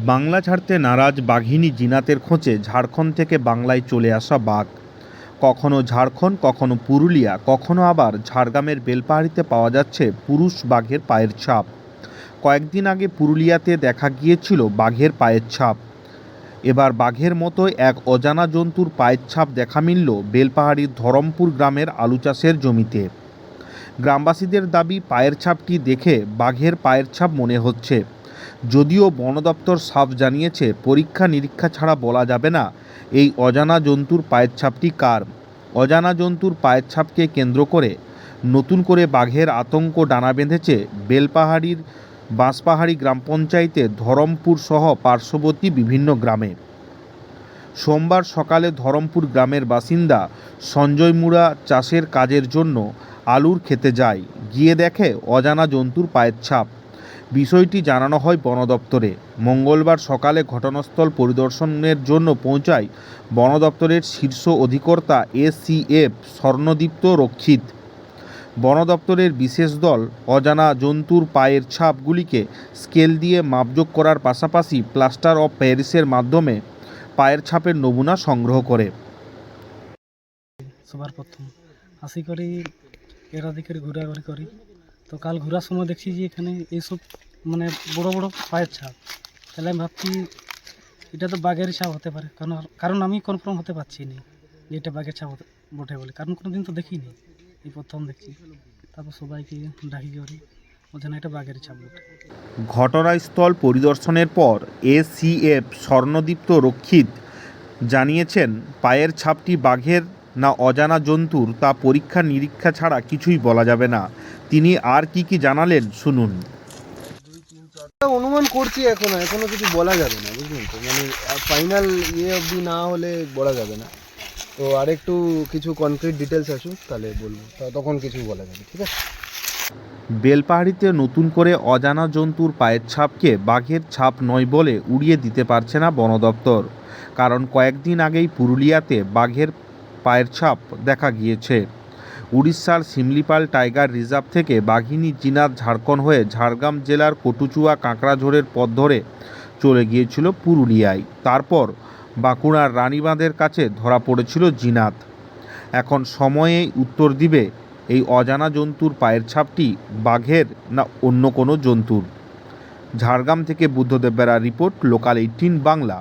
বাংলা ছাড়তে নারাজ বাঘিনী জিনাতের খোঁজে ঝাড়খণ্ড থেকে বাংলায় চলে আসা বাঘ। কখনো ঝাড়খণ্ড, কখনো পুরুলিয়া, কখনো আবার ঝাড়গ্রামের বেলপাহাড়িতে পাওয়া যাচ্ছে পুরুষ বাঘের পায়ের ছাপ। কয়েকদিন আগে পুরুলিয়াতে দেখা গিয়েছিল বাঘের পায়ের ছাপ। এবার বাঘের মতোই এক অজানা জন্তুর পায়ের ছাপ দেখা মিলল বেলপাহাড়ির ধরমপুর গ্রামের আলু চাষের জমিতে। গ্রামবাসীদের দাবি, পায়ের ছাপটি দেখে বাঘের পায়ের ছাপ মনে হচ্ছে। যদিও বন দপ্তর সাফ জানিয়েছে, পরীক্ষা নিরীক্ষা ছাড়া বলা যাবে না এই অজানা জন্তুর পায়ের ছাপটি কার। অজানা জন্তুর পায়ের ছাপকে কেন্দ্র করে নতুন করে বাঘের আতঙ্ক ডানা বেঁধেছে বেলপাহাড়ির বাঁশপাহাড়ি গ্রাম পঞ্চায়েতের ধরমপুর সহ পার্শ্ববর্তী বিভিন্ন গ্রামে। সোমবার সকালে ধরমপুর গ্রামের বাসিন্দা সঞ্জয় মুড়া চাষের কাজের জন্য আলুর খেতে যায়। গিয়ে দেখে অজানা জন্তুর পায়ের ছাপ। বিষয়টি জানানো হয় বন দপ্তরে। মঙ্গলবার সকালে ঘটনাস্থল পরিদর্শনের জন্য পৌঁছায় বন দপ্তরের শীর্ষ অধিকর্তা এসিএফ স্বর্ণদীপ্ত রক্ষিত। বন দপ্তরের বিশেষ দল অজানা জন্তুর পায়ের ছাপগুলিকে স্কেল দিয়ে মাপজোক করার পাশাপাশি প্লাস্টার অফ প্যারিসের মাধ্যমে পায়ের ছাপের নমুনা সংগ্রহ করে। সবার প্রথম আসি করি এরা দিকে ঘোরাঘুরি করি, তো কাল ঘোরার সময় দেখছি যে এখানে এইসব মানে বড় বড় পায়ের ছাপ। তাহলে আমি ভাবছি এটা তো বাঘের ছাপ হতে পারে, কারণ আমি কনফার্ম হতে পারছি না যে এটা বাঘের ছাপ বটে বলে, কারণ কোনো দিন তো দেখিনি, এই প্রথম দেখছি। তারপর সবাইকে ডাকি করি, বলছে না এটা বাঘের ছাপ বটে। ঘটনাস্থল পরিদর্শনের পর এসিএফ স্বর্ণদীপ্ত রক্ষিত জানিয়েছেন, পায়ের ছাপটি বাঘের না অজানা জন্তুর তা পরীক্ষা নিরীক্ষা ছাড়া কিছুই বলা যাবে না। তিনি আর কি জানালেন শুনুন। অনুমান করছি, এখনো কিছু বলা যাবে না, বুঝলেন তো, মানে ফাইনাল অবধি না হলে বলা যাবে না। তো আরেকটু কিছু কনক্রিট ডিটেলস আসুক তাহলে বলবো, তখন কিছু বলা যাবে, ঠিক আছে। বেলপাহাড়িতে নতুন করে অজানা জন্তুর পায়ের ছাপকে বাঘের ছাপ নয় বলে উড়িয়ে দিতে পারছে না বন দপ্তর। কারণ কয়েকদিন আগেই পুরুলিয়াতে বাঘের পায়ের ছাপ দেখা গিয়েছে। উড়িষ্যার শিমলিপাল টাইগার রিজার্ভ থেকে বাঘিনী জিনাত ঝাড়খণ্ড হয়ে ঝাড়গ্রাম জেলার কটুচুয়া কাঁকড়াঝোড়ের পথ ধরে চলে গিয়েছিল পুরুলিয়ায়। তারপর বাঁকুড়ার রানীবাঁধের কাছে ধরা পড়েছিল জিনাত। এখন সময়েই উত্তর দিবে এই অজানা জন্তুর পায়ের ছাপটি বাঘের না অন্য কোনো জন্তুর। ঝাড়গ্রাম থেকে বুদ্ধদেব বেড়ার রিপোর্ট, লোকাল 18 বাংলা।